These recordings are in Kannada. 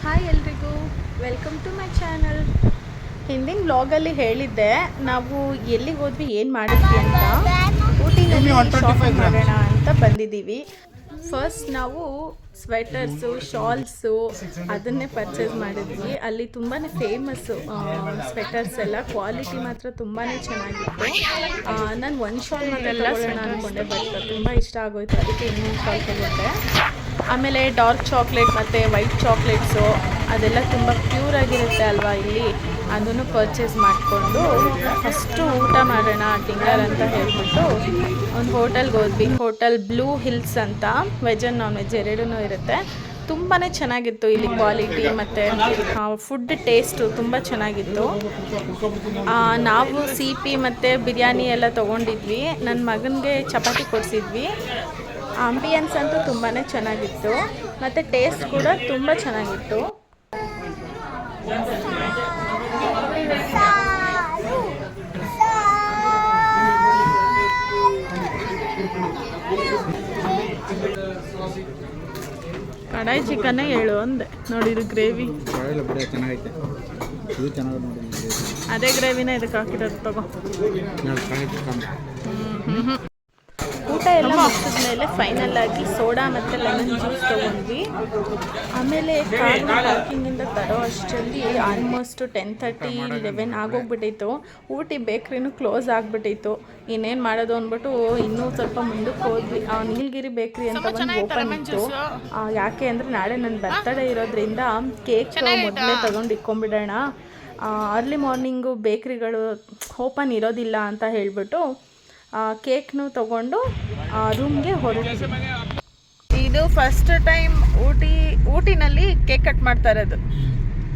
ಹಾಯ್ ಎಲ್ರಿಗೂ, ವೆಲ್ಕಮ್ ಟು ಮೈ ಚಾನಲ್. ಹಿಂದಿನ ಬ್ಲಾಗಲ್ಲಿ ಹೇಳಿದ್ದೆ ನಾವು ಎಲ್ಲಿಗೆ ಹೋದ್ವಿ, ಏನು ಮಾಡಿದ್ವಿ ಅಂತ. ಊಟಿನಲ್ಲಿ ಶಾಪಿಂಗ್ ಮಾಡೋಣ ಅಂತ ಬಂದಿದ್ದೀವಿ. ಫಸ್ಟ್ ನಾವು ಸ್ವೆಟರ್ಸು, ಶಾಲ್ಸು ಅದನ್ನೇ ಪರ್ಚೇಸ್ ಮಾಡಿದ್ವಿ. ಅಲ್ಲಿ ತುಂಬಾ ಫೇಮಸ್ಸು ಸ್ವೆಟರ್ಸ್ ಎಲ್ಲ, ಕ್ವಾಲಿಟಿ ಮಾತ್ರ ತುಂಬಾ ಚೆನ್ನಾಗಿತ್ತು. ನಾನು ಒಂದು ಶಾಲ್ ಮಾತ್ರ ತಗೊಳ್ಳೋಣ ಅಂದ್ಕೊಂಡೆ, ಬಟ್ ತುಂಬ ಇಷ್ಟ ಆಗೋಯ್ತು, ಅದಕ್ಕೆ ಇನ್ನೊಂದು ಶಾಲ್ ತಗೊಂಡೆ. ಆಮೇಲೆ ಡಾರ್ಕ್ ಚಾಕ್ಲೇಟ್ ಮತ್ತು ವೈಟ್ ಚಾಕ್ಲೇಟ್ಸು ಅದೆಲ್ಲ ತುಂಬ ಪ್ಯೂರ್ ಆಗಿರುತ್ತೆ ಅಲ್ವಾ ಇಲ್ಲಿ, ಅದನ್ನು ಪರ್ಚೇಸ್ ಮಾಡಿಕೊಂಡು ಫಸ್ಟು ಊಟ ಮಾಡೋಣ ಡಿನ್ನರ್ ಅಂತ ಹೇಳ್ಬಿಟ್ಟು ಒಂದು ಹೋಟೆಲ್ಗೆ ಹೋದ್ವಿ. ಹೋಟೆಲ್ ಬ್ಲೂ ಹಿಲ್ಸ್ ಅಂತ, ವೆಜ್ ಆ್ಯಂಡ್ ನಾನ್ ವೆಜ್ ಎರಡೂ ಇರುತ್ತೆ. ತುಂಬಾ ಚೆನ್ನಾಗಿತ್ತು ಇಲ್ಲಿ ಕ್ವಾಲಿಟಿ ಮತ್ತು ಫುಡ್ ಟೇಸ್ಟು ತುಂಬ ಚೆನ್ನಾಗಿತ್ತು. ನಾವು ಸಿಪಿ ಮತ್ತು ಬಿರಿಯಾನಿ ಎಲ್ಲ ತೊಗೊಂಡಿದ್ವಿ. ನನ್ನ ಮಗನಿಗೆ ಚಪಾತಿ ಕೊಡಿಸಿದ್ವಿ. ಆಂಬಿಯನ್ಸ್ ಅಂತೂ ತುಂಬಾ ಚೆನ್ನಾಗಿತ್ತು ಮತ್ತು ಟೇಸ್ಟ್ ಕೂಡ ತುಂಬ ಚೆನ್ನಾಗಿತ್ತು. ಕಡಾಯಿ ಚಿಕನ್ನೇ ಹೇಳು ಅಂದೆ. ನೋಡಿದ್ರು ಗ್ರೇವಿ ಅದೇ ಗ್ರೇವಿನ ಇದಕ್ಕೆ ಹಾಕಿರೋದು ತಗೋ. ಊಟ ಎಲ್ಲ ಮುಗಿಸಿದ್ಮೇಲೆ ಫೈನಲ್ ಆಗಿ ಸೋಡಾ ಮತ್ತು ಲೆಮನ್ ಜ್ಯೂಸ್ ತೊಗೊಂಡ್ವಿ. ಆಮೇಲೆ ಕಾರ್ ಪಾರ್ಕಿಂಗಿಂದ ತರೋ ಅಷ್ಟರಲ್ಲಿ ಆಲ್ಮೋಸ್ಟ್ 10:30-11 ಆಗೋಗ್ಬಿಟ್ಟಿತ್ತು. ಊಟಿ ಬೇಕ್ರಿನೂ ಕ್ಲೋಸ್ ಆಗಿಬಿಟ್ಟಿತ್ತು. ಇನ್ನೇನು ಮಾಡೋದು ಅಂದ್ಬಿಟ್ಟು ಇನ್ನೂ ಸ್ವಲ್ಪ ಮುಂದಕ್ಕೆ ಹೋದ್ವಿ. ನೀಲಗಿರಿ ಬೇಕ್ರಿ ಅಂತ ಒಂದು ಓಪನ್ ಇತ್ತು. ಯಾಕೆ ಅಂದರೆ ನಾಳೆ ನನ್ನ ಬರ್ತಡೇ ಇರೋದ್ರಿಂದ ಕೇಕ್ ಮೊದಲೇ ತಗೊಂಡು ಇಟ್ಕೊಂಡ್ಬಿಡೋಣ, ಅರ್ಲಿ ಮಾರ್ನಿಂಗು ಬೇಕ್ರಿಗಳು ಓಪನ್ ಇರೋದಿಲ್ಲ ಅಂತ ಹೇಳಿಬಿಟ್ಟು ಕೇಕ್ನು ತೊಗೊಂಡು ರೂಮ್ಗೆ ಹೊರಟಿದ್ವಿ. ಇದು ಫಸ್ಟ್ ಟೈಮ್ ಊಟಿನಲ್ಲಿ ಕೇಕ್ ಕಟ್ ಮಾಡ್ತಾ ಇರೋದು.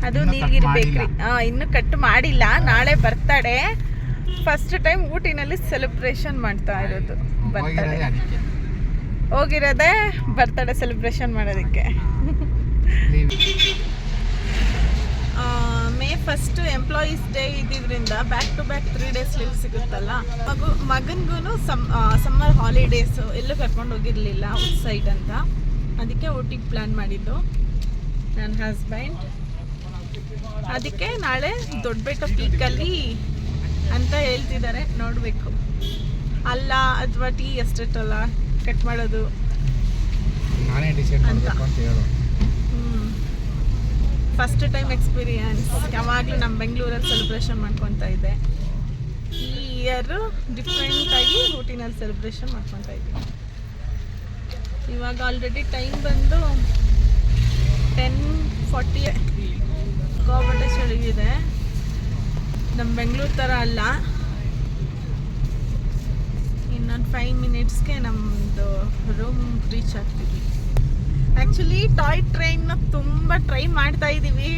ಅದು ನೀಲಗಿರಿ ಬೇಕ್ರಿ. ಇನ್ನೂ ಕಟ್ ಮಾಡಿಲ್ಲ, ನಾಳೆ ಬರ್ತಡೇ. ಫಸ್ಟ್ ಟೈಮ್ ಊಟಿನಲ್ಲಿ ಸೆಲೆಬ್ರೇಷನ್ ಮಾಡ್ತಾ ಇರೋದು. ಬರ್ತಡೇ ಹೋಗಿರೋದೇ ಬರ್ತಡೇ ಸೆಲೆಬ್ರೇಷನ್ ಮಾಡೋದಕ್ಕೆ. ಮೇ 1 ಎಂಪ್ಲಾಯೀಸ್ ಡೇ ಇದ್ದಿದ್ದರಿಂದ back to back 3 days leave ಸಿಗುತ್ತಲ್ಲ. ಮಗನಿಗೂ ಸಮ್ಮರ್ ಹಾಲಿಡೇಸು ಎಲ್ಲೂ ಕರ್ಕೊಂಡು ಹೋಗಿರಲಿಲ್ಲ ಔಟ್ಸೈಡ್ ಅಂತ, ಅದಕ್ಕೆ ಊಟಿಗೆ ಪ್ಲ್ಯಾನ್ ಮಾಡಿದ್ದು ನನ್ನ ಹಸ್ಬೆಂಡ್. ಅದಕ್ಕೆ ನಾಳೆ ದೊಡ್ಡಬೆಟ್ಟ ಪೀಕಲ್ಲಿ ಅಂತ ಹೇಳ್ತಿದ್ದಾರೆ, ನೋಡಬೇಕು. ಅಲ್ಲ ಅಥವಾ ಟೀ ಎಸ್ಟೇಟ್ ಅಲ್ಲ ಕಟ್ ಮಾಡೋದು ಅಂತ. First time experience. ಯಾವಾಗಲೂ ನಮ್ಮ ಬೆಂಗಳೂರಲ್ಲಿ ಸೆಲೆಬ್ರೇಷನ್ ಮಾಡ್ಕೊತಾ ಇದ್ದೆ. ಈ ಇಯರು ಡಿಫ್ರೆಂಟಾಗಿ ಊಟಿನಲ್ಲಿ ಸೆಲೆಬ್ರೇಷನ್ ಮಾಡ್ಕೊತಾ ಇದ್ದೀವಿ. ಇವಾಗ ಆಲ್ರೆಡಿ ಟೈಮ್ ಬಂದು 10:40. ಸಿಕ್ಕಾಪಟ್ಟೆ ಚಳಿಗಿದೆ, ನಮ್ಮ ಬೆಂಗಳೂರು ಥರ ಅಲ್ಲ. ಇನ್ನೊಂದು 5 minutesಗೆ ನಮ್ಮದು ರೂಮ್ ರೀಚ್ ಆಗ್ತೀವಿ. ಆ್ಯಕ್ಚುಲಿ ಟಾಯ್ ಟ್ರೈನ್ನ ತುಂಬ ಟ್ರೈ ಮಾಡ್ತಾ ಇದ್ದೀವಿ.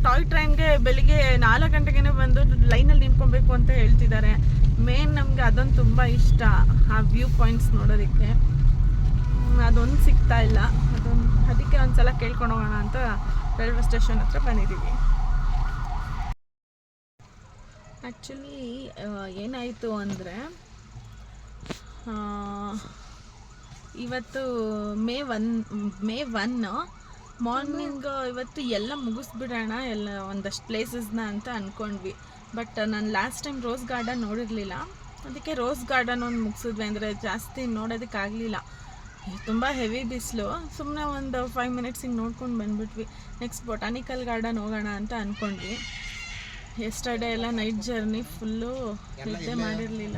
ಟಾಯ್ ಟ್ರೈನ್ಗೆ ಬೆಳಿಗ್ಗೆ 4 ಗಂಟೆಗೇ ಬಂದು ಲೈನಲ್ಲಿ ನಿಂತ್ಕೊಬೇಕು ಅಂತ ಹೇಳ್ತಿದ್ದಾರೆ. ಮೇನ್ ನಮಗೆ ಅದೊಂದು ತುಂಬ ಇಷ್ಟ, ಆ ವ್ಯೂ ಪಾಯಿಂಟ್ಸ್ ನೋಡೋದಕ್ಕೆ. ಅದೊಂದು ಸಿಗ್ತಾ ಇಲ್ಲ. ಅದಕ್ಕೆ ಒಂದು ಸಲ ಕೇಳ್ಕೊಂಡು ಹೋಗೋಣ ಅಂತ ರೈಲ್ವೆ ಸ್ಟೇಷನ್ ಹತ್ರ ಬಂದಿದ್ದೀವಿ. ಆ್ಯಕ್ಚುಲಿ ಏನಾಯಿತು ಅಂದರೆ, ಇವತ್ತು ಮೇ 1 ಮಾರ್ನಿಂಗ್ ಇವತ್ತು ಎಲ್ಲ ಮುಗಿಸ್ಬಿಡೋಣ ಎಲ್ಲ ಒಂದಷ್ಟು ಪ್ಲೇಸಸ್ನ ಅಂತ ಅಂದ್ಕೊಂಡ್ವಿ. ಬಟ್ ನಾನು ಲಾಸ್ಟ್ ಟೈಮ್ ರೋಸ್ ಗಾರ್ಡನ್ ನೋಡಿರಲಿಲ್ಲ, ಅದಕ್ಕೆ ರೋಸ್ ಗಾರ್ಡನ್ ಒಂದು ಮುಗಿಸಿದ್ವಿ. ಅಂದರೆ ಜಾಸ್ತಿ ನೋಡೋದಕ್ಕಾಗಲಿಲ್ಲ, ತುಂಬ ಹೆವಿ ಬಿಸಿಲು. ಸುಮ್ಮನೆ ಒಂದು 5 minutes ಹಿಂಗೆ ನೋಡ್ಕೊಂಡು ಬಂದುಬಿಟ್ವಿ. ನೆಕ್ಸ್ಟ್ ಬೊಟಾನಿಕಲ್ ಗಾರ್ಡನ್ ಹೋಗೋಣ ಅಂತ ಅಂದ್ಕೊಂಡ್ವಿ. ಎಸ್ಟರ್ಡೇ ಎಲ್ಲ ನೈಟ್ ಜರ್ನಿ, ಫುಲ್ಲು ನಿದ್ದೆ ಮಾಡಿರಲಿಲ್ಲ,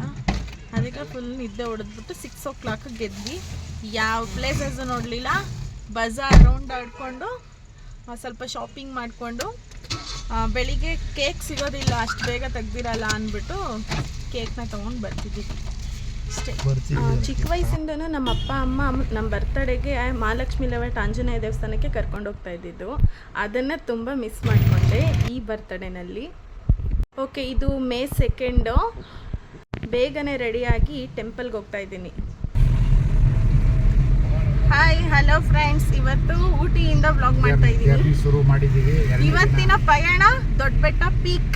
ಅದಕ್ಕೆ ಫುಲ್ ನಿದ್ದೆ ಹೊಡೆದ್ಬಿಟ್ಟು 6 o'clock ಗೆದ್ವಿ. ಯಾವ ಪ್ಲೇಸಸ್ಸು ನೋಡಲಿಲ್ಲ. ಬಜಾರ್ ರೌಂಡ್ ಆಡ್ಕೊಂಡು ಸ್ವಲ್ಪ ಶಾಪಿಂಗ್ ಮಾಡಿಕೊಂಡು, ಬೆಳಿಗ್ಗೆ ಕೇಕ್ ಸಿಗೋದಿಲ್ಲ, ಅಷ್ಟು ಬೇಗ ತೆಗ್ದಿರಲ್ಲ ಅಂದ್ಬಿಟ್ಟು ಕೇಕ್ನ ತೊಗೊಂಡು ಬರ್ತಿದ್ದೀವಿ ಅಷ್ಟೇ. ಚಿಕ್ಕ ವಯಸ್ಸಿಂದನೂ ನಮ್ಮ ಅಪ್ಪ ಅಮ್ಮ ನಮ್ಮ ಬರ್ತಡೆಗೆ ಮಹಾಲಕ್ಷ್ಮಿ ಲೇಔಟ್ ಆಂಜನೇಯ ದೇವಸ್ಥಾನಕ್ಕೆ ಕರ್ಕೊಂಡು ಹೋಗ್ತಾ ಇದ್ದಿದ್ದು. ಅದನ್ನು ತುಂಬ ಮಿಸ್ ಮಾಡಿಕೊಂಡೆ ಈ ಬರ್ತಡೇನಲ್ಲಿ. ಓಕೆ, ಇದು ಮೇ 2. ಬೇಗನೆ ರೆಡಿಯಾಗಿ ಟೆಂಪಲ್ಗೆ ಹೋಗ್ತಾ ಇದ್ದೀನಿ. Hi, hello friends. ಇವತ್ತು ಊಟಿಯಿಂದ ವ್ಲಾಗ್ ಮಾಡ್ತಾ ಇದ್ದೀನಿ. ಇವತ್ತಿನ ಪಯಣ ದೊಡ್ಡಬೆಟ್ಟ ಪೀಕ್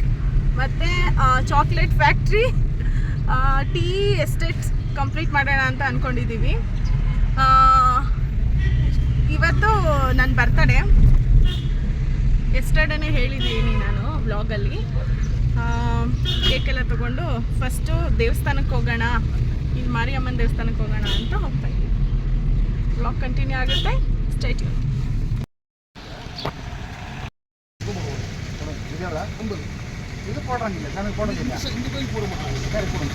ಮತ್ತು chocolate factory, tea estates complete ಮಾಡೋಣ ಅಂತ ಅಂದ್ಕೊಂಡಿದ್ದೀವಿ. ಇವತ್ತು ನನ್ನ ಬರ್ತಡೇ. ಯಸ್ಟರ್ಡೇನೇ ಹೇಳಿದ್ದೀನಿ ನಾನು ವ್ಲಾಗಲ್ಲಿ. ಕೇಕೆಲ್ಲ ತೊಗೊಂಡು ಫಸ್ಟು ದೇವಸ್ಥಾನಕ್ಕೆ ಹೋಗೋಣ, ಇಲ್ಲಿ ಮಾರಿಯಮ್ಮನ ದೇವಸ್ಥಾನಕ್ಕೆ ಹೋಗೋಣ ಅಂತ ಹೋಗ್ತಾ ಇದ್ದೀವಿ. ವ್ಲಾಗ್ ಕಂಟಿನ್ಯೂ ಆಗುತ್ತೆ, ಸ್ಟೇ ಟ್ಯೂನ್. இது போடுறாங்க இல்லை கணக்கு போடுறது இல்லை இந்த போய் போட மாட்டாங்க வேறு போடுங்க.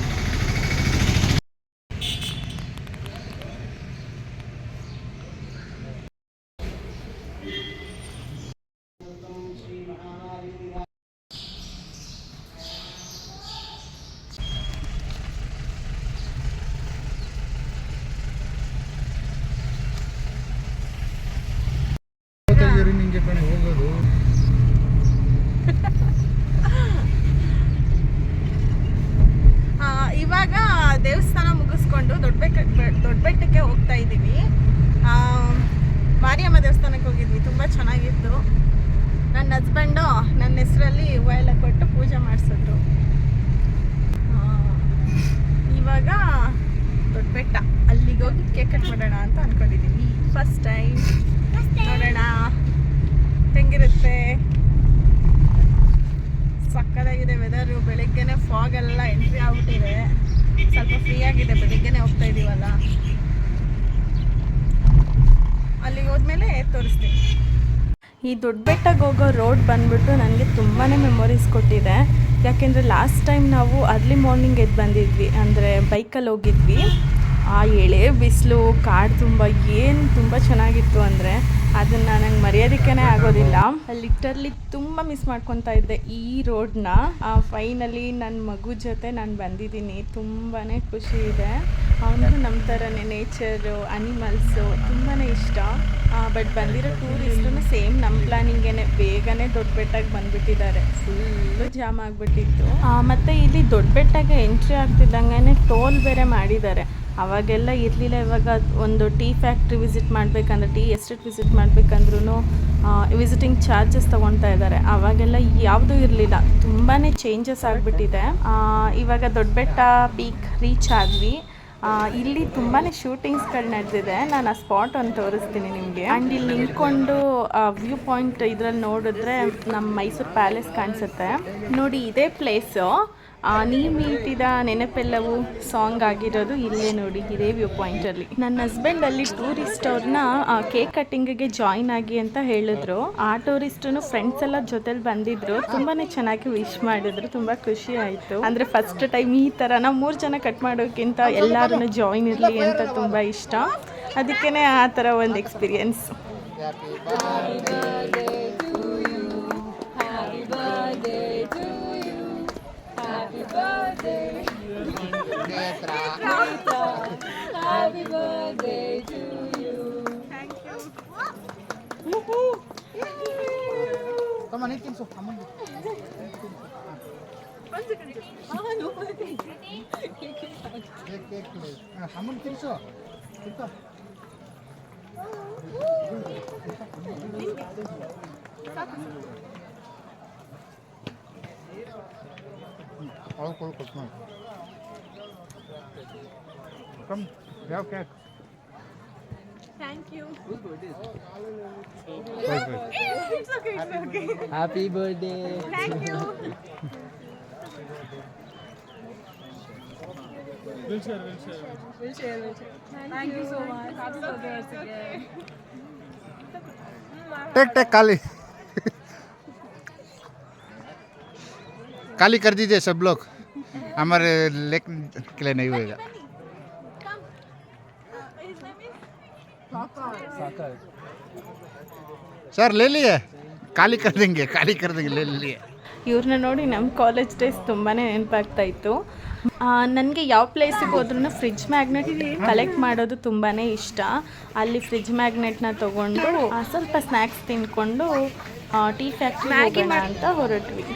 ನಿಂಗೆ ಕಣೆ ಹೋಗೋದು. ಇವಾಗ ದೇವಸ್ಥಾನ ಮುಗಿಸ್ಕೊಂಡು ದೊಡ್ಡಬೆಟ್ಟಕ್ಕೆ ಹೋಗ್ತಾ ಇದ್ದೀವಿ. ಮಾರಿಯಮ್ಮ ದೇವಸ್ಥಾನಕ್ಕೆ ಹೋಗಿದ್ವಿ, ತುಂಬ ಚೆನ್ನಾಗಿತ್ತು. ನನ್ನ ಹಸ್ಬೆಂಡು ನನ್ನ ಹೆಸರಲ್ಲಿ ಹೂವು ಎಲ್ಲ ಕೊಟ್ಟು ಪೂಜೆ ಮಾಡಿಸಿದ್ರು. ಇವಾಗ ದೊಡ್ಡಬೆಟ್ಟ ಅಲ್ಲಿಗೆ ಹೋಗಿ ಕೇಕ್ ಕಟ್ ಮಾಡೋಣ ಅಂತ ಅಂದ್ಕೊಂಡಿದ್ದೀವಿ. ಫಸ್ಟ್ ಟೈಮ್ ನೋಡೋಣ ಹೆಂಗಿರುತ್ತೆ. ಸಕ್ಕದಾಗಿದೆ ವೆದರು. ಬೆಳಗ್ಗೆನೆ ಫಾಗ್ ಎಲ್ಲ ಎಂಟ್ರಿ ಆಗ್ಬಿಟ್ಟಿದೆ, ಸ್ವಲ್ಪ ಫ್ರೀ ಆಗಿದೆ. ಬೆಳಗ್ಗೆನೆ ಹೋಗ್ತಾ ಇದೀವಲ್ಲ, ಅಲ್ಲಿಗೆ ಹೋದ್ಮೇಲೆ ತೋರಿಸ್ತೀನಿ. ಈ ದೊಡ್ಡಬೆಟ್ಟಗೆ ಹೋಗೋ ರೋಡ್ ಬಂದ್ಬಿಟ್ಟು ನನಗೆ ತುಂಬಾ ಮೆಮೊರೀಸ್ ಕೊಟ್ಟಿದೆ. ಯಾಕೆಂದರೆ ಲಾಸ್ಟ್ ಟೈಮ್ ನಾವು ಅರ್ಲಿ ಮಾರ್ನಿಂಗ್ ಎದ್ದು ಬಂದಿದ್ವಿ, ಅಂದರೆ ಬೈಕಲ್ಲಿ ಹೋಗಿದ್ವಿ. ಆ ಎಳೆ ಬಿಸಿಲು, ಕಾಡು ತುಂಬ ಚೆನ್ನಾಗಿತ್ತು. ಅಂದರೆ ಅದನ್ನು ನಂಗೆ ಮರೆಯೋದಕ್ಕೇ ಆಗೋದಿಲ್ಲ. ಲಿಟರ್ಲಿ ತುಂಬ ಮಿಸ್ ಮಾಡ್ಕೊತಾ ಇದ್ದೆ ಈ ರೋಡ್ನ. ಫೈನಲಿ ನನ್ನ ಮಗು ಜೊತೆ ನಾನು ಬಂದಿದ್ದೀನಿ, ತುಂಬಾ ಖುಷಿ ಇದೆ. ಅವನಿಗೂ ನಮ್ಮ ಥರನೇ ನೇಚರು, ಅನಿಮಲ್ಸು ತುಂಬಾ ಇಷ್ಟ. ಬಟ್ ಬಂದಿರೋ ಟೂರಿಸ್ಟು ಸೇಮ್ ನಮ್ಮ ಪ್ಲಾನಿಂಗೇನೆ ಬೇಗನೆ ದೊಡ್ಡಬೆಟ್ಟಗೆ ಬಂದುಬಿಟ್ಟಿದ್ದಾರೆ. ಫುಲ್ಲು ಜಾಮ್ ಆಗಿಬಿಟ್ಟಿತ್ತು. ಮತ್ತು ಇಲ್ಲಿ ದೊಡ್ಡಬೆಟ್ಟಗೆ ಎಂಟ್ರಿ ಆಗ್ತಿದ್ದಂಗೆ ಟೋಲ್ ಬೇರೆ ಮಾಡಿದ್ದಾರೆ. ಅವಾಗೆಲ್ಲ ಇರಲಿಲ್ಲ. ಇವಾಗ ಒಂದು ಟೀ ಫ್ಯಾಕ್ಟ್ರಿ ವಿಸಿಟ್ ಮಾಡಬೇಕಂದ್ರೆ, ಟೀ ಎಸ್ಟೇಟ್ ವಿಸಿಟ್ ಮಾಡಬೇಕಂದ್ರೂ ವಿಸಿಟಿಂಗ್ ಚಾರ್ಜಸ್ ತೊಗೊಳ್ತಾ ಇದ್ದಾರೆ. ಅವಾಗೆಲ್ಲ ಯಾವುದೂ ಇರಲಿಲ್ಲ, ತುಂಬಾ ಚೇಂಜಸ್ ಆಗಿಬಿಟ್ಟಿದೆ. ಇವಾಗ ದೊಡ್ಡಬೆಟ್ಟ ಪೀಕ್ ರೀಚ್ ಆದ್ವಿ. ಇಲ್ಲಿ ತುಂಬಾ ಶೂಟಿಂಗ್ಸ್ಗಳು ನಡೆದಿದೆ. ನಾನು ಆ ಸ್ಪಾಟ್ ಒಂದು ತೋರಿಸ್ತೀನಿ ನಿಮಗೆ. ಆ್ಯಂಡ್ ಇಲ್ಲಿ ನಿಂತ್ಕೊಂಡು ವ್ಯೂ ಪಾಯಿಂಟ್ ಇದರಲ್ಲಿ ನೋಡಿದ್ರೆ ನಮ್ಮ ಮೈಸೂರು ಪ್ಯಾಲೇಸ್ ಕಾಣಿಸುತ್ತೆ ನೋಡಿ. ಇದೇ ಪ್ಲೇಸು ನೀ ಮೀಟಿದ ನೆನಪೆಲ್ಲವೂ ಸಾಂಗ್ ಆಗಿರೋದು ಇಲ್ಲೇ ನೋಡಿ, ಇದೇ ವ್ಯೂ ಪಾಯಿಂಟಲ್ಲಿ. ನನ್ನ ಹಸ್ಬೆಂಡ್ ಅಲ್ಲಿ ಟೂರಿಸ್ಟ್ ಅವ್ರನ್ನ ಕೇಕ್ ಕಟ್ಟಿಂಗಿಗೆ ಜಾಯಿನ್ ಆಗಿ ಅಂತ ಹೇಳಿದ್ರು. ಆ ಟೂರಿಸ್ಟು ಫ್ರೆಂಡ್ಸ್ ಎಲ್ಲ ಜೊತೆಲಿ ಬಂದಿದ್ರು, ತುಂಬಾ ಚೆನ್ನಾಗಿ ವಿಶ್ ಮಾಡಿದ್ರು. ತುಂಬ ಖುಷಿ ಆಯಿತು. ಅಂದರೆ ಫಸ್ಟ್ ಟೈಮ್ ಈ ಥರ ನಾವು 3 ಜನ ಕಟ್ ಮಾಡೋಕ್ಕಿಂತ ಎಲ್ಲರೂ ಜಾಯಿನ್ ಇರಲಿ ಅಂತ ತುಂಬ ಇಷ್ಟ. ಅದಕ್ಕೇ ಆ ಥರ ಒಂದು experience. Happy birthday to you. Thank you. Come on, eat so. Come on. Cake, please. Come on, so. Cool. Come, have cake. Thank you. It's okay. Happy birthday. Thank you. We'll share. Thank you so much. Happy birthday once again. Take काली कर दीजिए सब लोग, हमारे लेक के लिए नहीं होएगा. सर ले लिए, काली कर देंगे ले लिए. ಇವ್ರನ್ನ ನೋಡಿ ನಮ್ಮ ಕಾಲೇಜ್ ಡೇಸ್ ತುಂಬಾ ನೆನಪಾಗ್ತಾ ಇತ್ತು. ನನಗೆ ಯಾವ ಪ್ಲೇಸಿಗೆ ಹೋದ್ರೂ ಫ್ರಿಡ್ಜ್ ಮ್ಯಾಗ್ನೆಟ್ ಕಲೆಕ್ಟ್ ಮಾಡೋದು ತುಂಬಾ ಇಷ್ಟ. ಅಲ್ಲಿ ಫ್ರಿಡ್ಜ್ ಮ್ಯಾಗ್ನೆಟ್ನ ತೊಗೊಂಡು ಸ್ವಲ್ಪ ಸ್ನ್ಯಾಕ್ಸ್ ತಿನ್ಕೊಂಡು ಟೀ ಫ್ಯಾಕ್ಟ್ರಿ ಹೋಗೋಣ ಅಂತ ಹೊರಟ್ವಿ.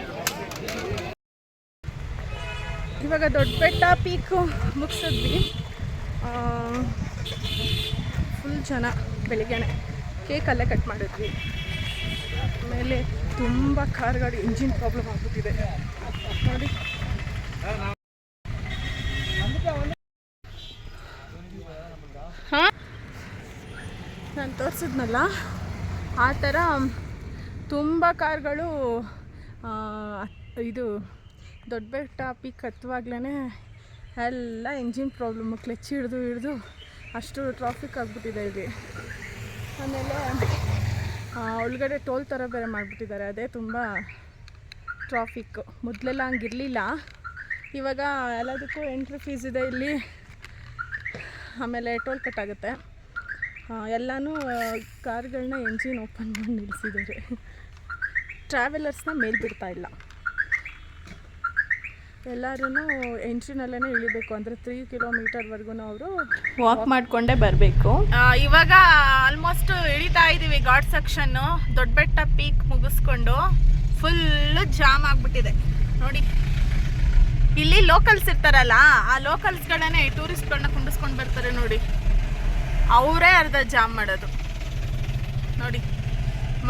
ಇವಾಗ ದೊಡ್ಡಬೆಟ್ಟ ಪೀಕು ಮುಗಿಸಿದ್ವಿ. ಫುಲ್ ಜನ ಬೆಳಿಗ್ಗೆನೆ ಕೇಕಲ್ಲೇ ಕಟ್ ಮಾಡಿದ್ವಿ. ಆಮೇಲೆ ತುಂಬ ಕಾರ್ಗಳು ಇಂಜಿನ್ ಪ್ರಾಬ್ಲಮ್ ಆಗ್ಬಿಟ್ಟಿದೆ ನೋಡಿ. ಹಾಂ, ನಾನು ತೋರಿಸಿದ್ನಲ್ಲ ಆ ಥರ ತುಂಬ ಕಾರ್ಗಳು ಇದು ದೊಡ್ಡ ಬೆಟ್ಟ ಪೀಕ್ ಹತ್ತುವಾಗ್ಲೇ ಎಲ್ಲ ಇಂಜಿನ್ ಪ್ರಾಬ್ಲಮ್ಮು, ಕ್ಲಚ್ ಹಿಡಿದು ಅಷ್ಟು ಟ್ರಾಫಿಕ್ ಆಗಿಬಿಟ್ಟಿದೆ ಇಲ್ಲಿ. ಆಮೇಲೆ ಒಳಗಡೆ ಟೋಲ್ ಥರ ಬೇರೆ ಮಾಡಿಬಿಟ್ಟಿದ್ದಾರೆ, ಅದೇ ತುಂಬ ಟ್ರಾಫಿಕ್ಕು. ಮೊದಲೆಲ್ಲ ಹಂಗಿರಲಿಲ್ಲ, ಇವಾಗ ಎಲ್ಲದಕ್ಕೂ ಎಂಟ್ರಿ ಫೀಸ್ ಇದೆ ಇಲ್ಲಿ, ಆಮೇಲೆ ಟೋಲ್ ಕಟ್ ಆಗುತ್ತೆ. ಎಲ್ಲನೂ ಕಾರ್ಗಳನ್ನ ಎಂಜಿನ್ ಓಪನ್ ಮಾಡಿ ನಿಲ್ಲಿಸಿದ್ದಾರೆ. ಟ್ರಾವೆಲರ್ಸ್ನ ಮೇಲೆ ಬಿಡ್ತಾ ಇಲ್ಲ, ಎಲ್ಲರೂ ಎಂಟ್ರಿನಲ್ಲೇ ಇಳಿಬೇಕು. ಅಂದರೆ 3 ಕಿಲೋಮೀಟರ್ವರೆಗೂ ಅವರು ವಾಕ್ ಮಾಡಿಕೊಂಡೇ ಬರಬೇಕು. ಇವಾಗ ಆಲ್ಮೋಸ್ಟ್ ಇಳಿತಾ ಇದ್ದೀವಿ ಘಾಟ್ ಸೆಕ್ಷನ್ನು. ದೊಡ್ಡ ಬೆಟ್ಟ ಪೀಕ್ ಮುಗಿಸ್ಕೊಂಡು ಫುಲ್ಲು ಜಾಮ್ ಆಗಿಬಿಟ್ಟಿದೆ ನೋಡಿ. ಇಲ್ಲಿ ಲೋಕಲ್ಸ್ ಇರ್ತಾರಲ್ಲ, ಆ ಲೋಕಲ್ಸ್ಗಳನ್ನೇ ಟೂರಿಸ್ಟ್ಗಳನ್ನ ಕುಂಡಿಸ್ಕೊಂಡು ಬರ್ತಾರೆ ನೋಡಿ, ಅವರೇ ಅರ್ಧ ಜಾಮ್ ಮಾಡೋದು ನೋಡಿ.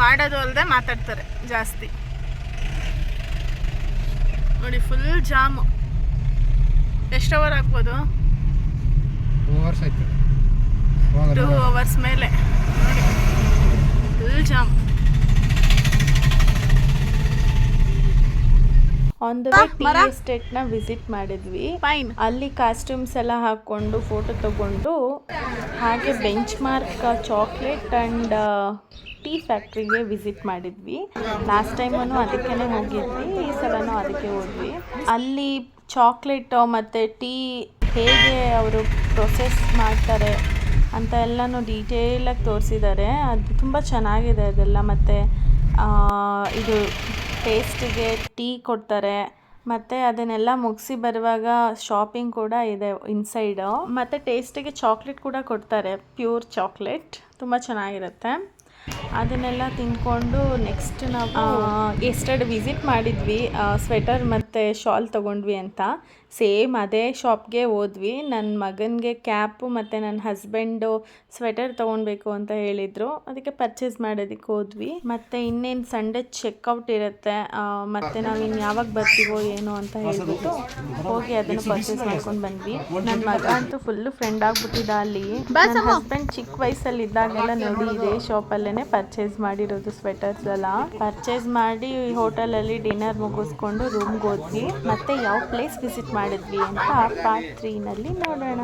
ಮಾಡೋದು ಅಲ್ಲದೆ ಮಾತಾಡ್ತಾರೆ ಜಾಸ್ತಿ ನೋಡಿ. Full jam. ಎಷ್ಟು ಅವರ್ ಆಗ್ಬೋದು? 2 ಅವರ್ಸ್ ಮೇಲೆ ನೋಡಿ, full jam. On the way tea ಎಸ್ಟೇಟ್ನ ವಿಸಿಟ್ ಮಾಡಿದ್ವಿ. ಅಲ್ಲಿ ಕಾಸ್ಟ್ಯೂಮ್ಸ್ ಎಲ್ಲ ಹಾಕ್ಕೊಂಡು ಫೋಟೋ ತಗೊಂಡು ಹಾಗೆ bench mark chocolate and tea ಫ್ಯಾಕ್ಟ್ರಿಗೆ ವಿಸಿಟ್ ಮಾಡಿದ್ವಿ. ಲಾಸ್ಟ್ ಟೈಮೂ ಅದಕ್ಕೇ ಹೋಗಿದ್ವಿ, ಈ ಸಲನೂ ಅದಕ್ಕೆ ಹೋದ್ವಿ. ಅಲ್ಲಿ ಚಾಕ್ಲೇಟು ಮತ್ತು ಟೀ ಹೇಗೆ ಅವರು ಪ್ರೊಸೆಸ್ ಮಾಡ್ತಾರೆ ಅಂತ ಎಲ್ಲನೂ ಡೀಟೇಲಾಗಿ ತೋರಿಸಿದ್ದಾರೆ. ಅದು ತುಂಬ ಚೆನ್ನಾಗಿದೆ ಅದೆಲ್ಲ. ಮತ್ತು ಇದು ಟೇಸ್ಟಿಗೆ ಟೀ ಕೊಡ್ತಾರೆ, ಮತ್ತು ಅದನ್ನೆಲ್ಲ ಮುಗಿಸಿ ಬರುವಾಗ ಶಾಪಿಂಗ್ ಕೂಡ ಇದೆ ಇನ್ಸೈಡು. ಮತ್ತು ಟೇಸ್ಟಿಗೆ ಚಾಕ್ಲೇಟ್ ಕೂಡ ಕೊಡ್ತಾರೆ, ಪ್ಯೂರ್ ಚಾಕ್ಲೇಟ್, ತುಂಬ ಚೆನ್ನಾಗಿರುತ್ತೆ. ಅದನ್ನೆಲ್ಲ ತಿಂದ್ಕೊಂಡು ನೆಕ್ಸ್ಟ್ ನಾವು ಎಸ್ಟರ್ಡೆ ವಿಸಿಟ್ ಮಾಡಿದ್ವಿ, ಸ್ವೆಟರ್ ಮತ್ತು ಶಾಲ್ ತೊಗೊಂಡ್ವಿ ಅಂತ. ಸೇಮ್ ಅದೇ ಶಾಪ್ಗೆ ಹೋದ್ವಿ. ನನ್ನ ಮಗನಿಗೆ ಕ್ಯಾಪು ಮತ್ತು ನನ್ನ ಹಸ್ಬೆಂಡು ಸ್ವೆಟರ್ ತೊಗೊಳ್ಬೇಕು ಅಂತ ಹೇಳಿದರು, ಅದಕ್ಕೆ ಪರ್ಚೇಸ್ ಮಾಡೋದಕ್ಕೆ ಹೋದ್ವಿ. ಮತ್ತು ಇನ್ನೇನು ಸಂಡೇ ಚೆಕ್ಔಟ್ ಇರುತ್ತೆ, ಮತ್ತು ನಾವು ಇನ್ನು ಯಾವಾಗ ಬರ್ತೀವೋ ಏನೋ ಅಂತ ಹೇಳ್ಬಿಟ್ಟು ಹೋಗಿ ಅದನ್ನು ಪರ್ಚೇಸ್ ಮಾಡ್ಕೊಂಡು ಬಂದ್ವಿ. ನನ್ನ ಮಗ ಅಂತೂ ಫುಲ್ಲು ಫ್ರೆಂಡ್ ಆಗಿಬಿಟ್ಟಿದ್ದ ಅಲ್ಲಿ. ನನ್ನ ಹಸ್ಬೆಂಡ್ ಚಿಕ್ಕ ವಯಸ್ಸಲ್ಲಿ ಇದ್ದಾಗೆಲ್ಲ ನೋಡಿ ಇದೇ ಶಾಪಲ್ಲೇ ಪರ್ಚೇಸ್ ಮಾಡಿರೋದು ಸ್ವೆಟರ್ಸ್ ಎಲ್ಲ. ಪರ್ಚೇಸ್ ಮಾಡಿ ಹೋಟೆಲಲ್ಲಿ ಡಿನ್ನರ್ ಮುಗಿಸ್ಕೊಂಡು ರೂಮ್ಗೆ ಹೋದ್ವಿ. ಮತ್ತೆ ಯಾವ ಪ್ಲೇಸ್ ವಿಸಿಟ್ ಮಾಡಿದ್ವಿ ಅಂತ ಪಾರ್ಟ್ 3ನಲ್ಲಿ ನೋಡೋಣ.